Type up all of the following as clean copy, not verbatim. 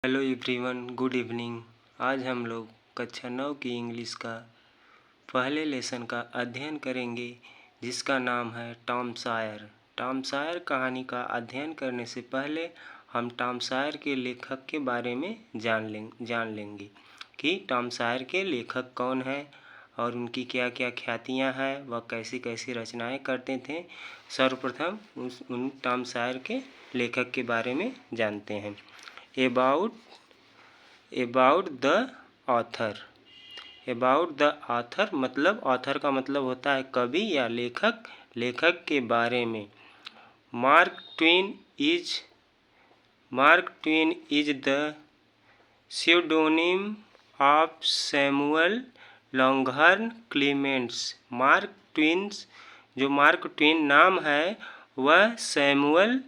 Hello everyone, good evening. आज हम लोग कक्षा 9 की इंग्लिश का पहले लेसन का अध्ययन करेंगे, जिसका नाम है टॉम सॉयर। टॉम सॉयर कहानी का अध्ययन करने से पहले हम टॉम सॉयर के लेखक के बारे में जान लेंगे कि टॉम सॉयर के लेखक कौन हैं और उनकी क्या क्या ख्यातियाँ हैं, वह कैसी कैसी रचनाएं करते थे। सर्वप्रथम उन टॉम सॉयर के लेखक के बारे में जानते हैं। About the author. About the author मतलब ऑथर का मतलब होता है कवि या लेखक। लेखक के बारे में Mark Twain is the pseudonym of Samuel Langhorne Clemens. जो मार्क ट्वेन नाम है वह सैमुअल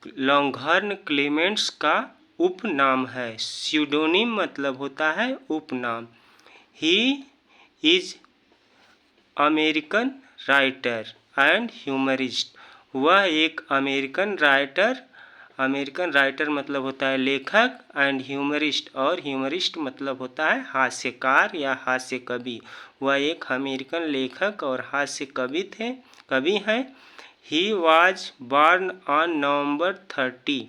लॉन्गहर्न क्लीमेंट्स का उपनाम है। स्यूडोनिम मतलब होता है उपनाम। He is American writer and humourist. वह एक अमेरिकन राइटर मतलब होता है लेखक, एंड ह्यूमरिस्ट, और ह्यूमरिस्ट मतलब होता है हास्यकार या हास्य कवि। वह एक अमेरिकन लेखक और हास्य कवि हैं। He was born on November 30।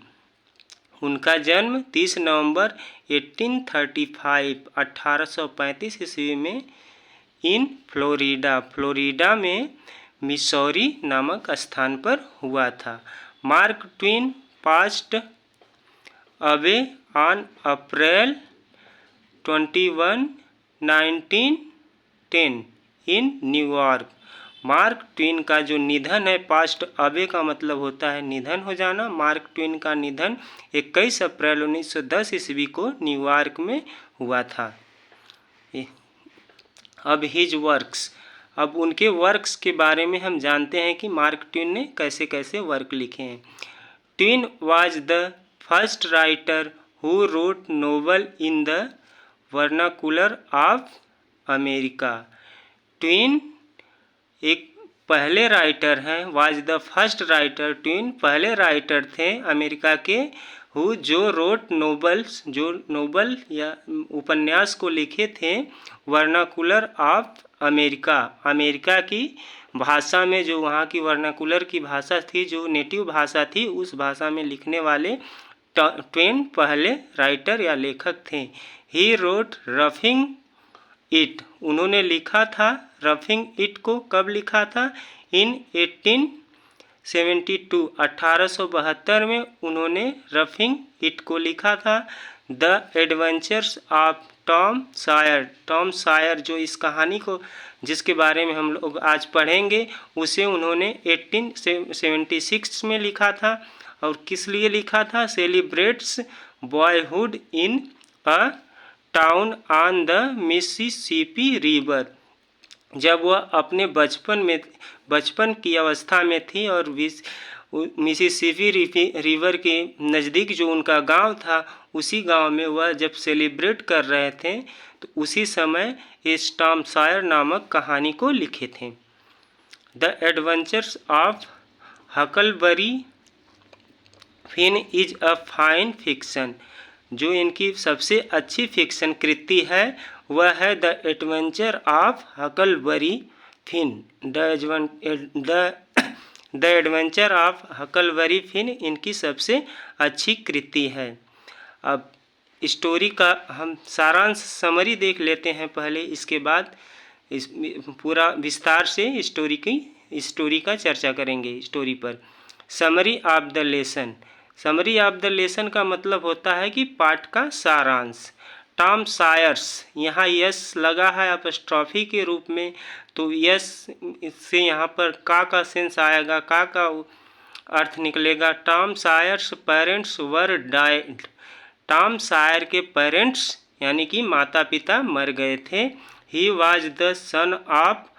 उनका जन्म 30 नवंबर 1835 ईस्वी में इन फ्लोरिडा में मिसौरी नामक स्थान पर हुआ था। Mark Twain passed away on April 21, 1910 in New York. Mark Twain का जो निधन है, पास्ट अवे का मतलब होता है निधन हो जाना। मार्क ट्वेन का निधन 21 अप्रैल 1910 ईस्वी को न्यूयॉर्क में हुआ था। अब हिज वर्क्स, अब उनके वर्क्स के बारे में हम जानते हैं कि मार्क ट्वेन ने कैसे कैसे वर्क लिखे हैं। Twain was the first writer who wrote novel in the vernacular of America. Twain एक पहले राइटर हैं। Was the first writer, Twain पहले राइटर थे अमेरिका के, हु जो रोट नोवेल्स, जो नोवेल या उपन्यास को लिखे थे वर्नाकुलर ऑफ अमेरिका, अमेरिका की भाषा में, जो वहाँ की वर्नाकुलर की भाषा थी, जो नेटिव भाषा थी, उस भाषा में लिखने वाले ट्वेन पहले राइटर या लेखक थे। ही रोट रफिंग इट, उन्होंने लिखा था रफिंग इट को। कब लिखा था? इन 1872, 1872 में उन्होंने रफिंग इट को लिखा था। The adventures of Tom Sawyer, Tom Sawyer जो इस कहानी को, जिसके बारे में हम लोग आज पढ़ेंगे, उसे उन्होंने 1876 में लिखा था। और किस लिए लिखा था? Celebrates boyhood in a town on the Mississippi river. जब वह अपने बचपन की अवस्था में थी और मिसिसिपी रिवर के नज़दीक जो उनका गांव था, उसी गांव में वह जब सेलिब्रेट कर रहे थे, तो उसी समय इस टॉम सॉयर नामक कहानी को लिखे थे। The adventures of Huckleberry Finn is a fine fiction. जो इनकी सबसे अच्छी फिक्शन कृति है वह है the adventure of Huckleberry Finn. The adventure of Huckleberry Finn इनकी सबसे अच्छी कृति है। अब स्टोरी का हम सारांश समरी देख लेते हैं पहले, इसके बाद इस पूरा विस्तार से स्टोरी का चर्चा करेंगे स्टोरी पर। Summary of the lesson. Summary of the lesson का मतलब होता है कि पाठ का सारांश। टॉम सॉयर्स, यहाँ यस लगा है अपस्ट्रॉफी के रूप में, तो यस से यहाँ पर का सेंस आएगा, का अर्थ निकलेगा। Tom Sawyer's parents were died. Tom Sawyer के पेरेंट्स यानी कि माता पिता मर गए थे। He was the son of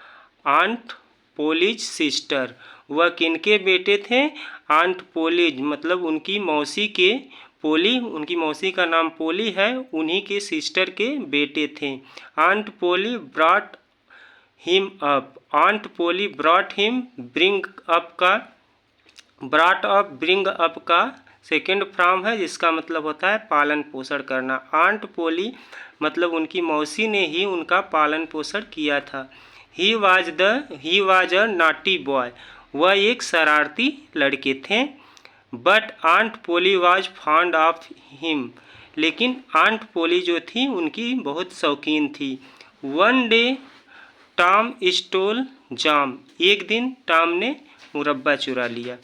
aunt Polly's sister. वह किनके बेटे थे? आंट पोलीज मतलब उनकी मौसी के, पोली, उनकी मौसी का नाम पोली है, उन्हीं के सिस्टर के बेटे थे। आंट पोली ब्रॉट हिम अप। आंट पोली ब्रॉट हिम, ब्रिंग अप का सेकेंड फॉर्म है जिसका मतलब होता है पालन पोषण करना। आंट पोली मतलब उनकी मौसी ने ही उनका पालन पोषण किया था। He was a naughty boy, वह एक शरारती लड़के थे। But aunt Polly was fond of him, लेकिन आंट पोली जो थी उनकी बहुत शौकीन थी। One day Tom stole jam, एक दिन टॉम ने मुरब्बा चुरा लिया।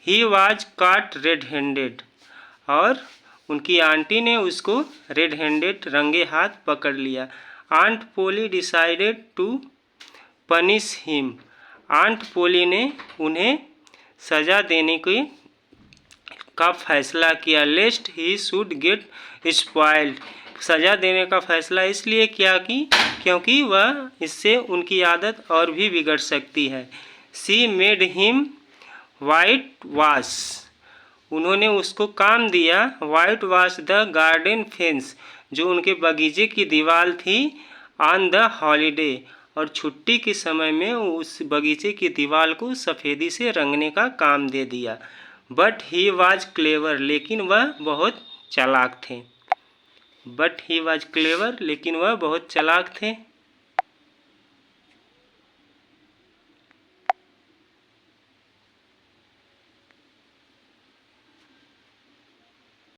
He was caught red handed, और उनकी आंटी ने उसको रेड हैंडेड रंगे हाथ पकड़ लिया। Aunt Polly decided to punish him, aunt Polly ने उन्हें सज़ा देने का फैसला किया। Lest he should get spoiled, सज़ा देने का फैसला इसलिए किया कि क्योंकि वह इससे उनकी आदत और भी बिगड़ सकती है। सी मेड हिम वाइट वॉश, उन्होंने उसको काम दिया white wash the garden fence, जो उनके बगीचे की दीवार थी, ऑन द हॉलीडे, और छुट्टी के समय में उस बगीचे की दीवार को सफ़ेदी से रंगने का काम दे दिया। बट ही वाज क्लेवर, लेकिन वह बहुत चालाक थे। बट ही वाज क्लेवर, लेकिन वह बहुत चालाक थे।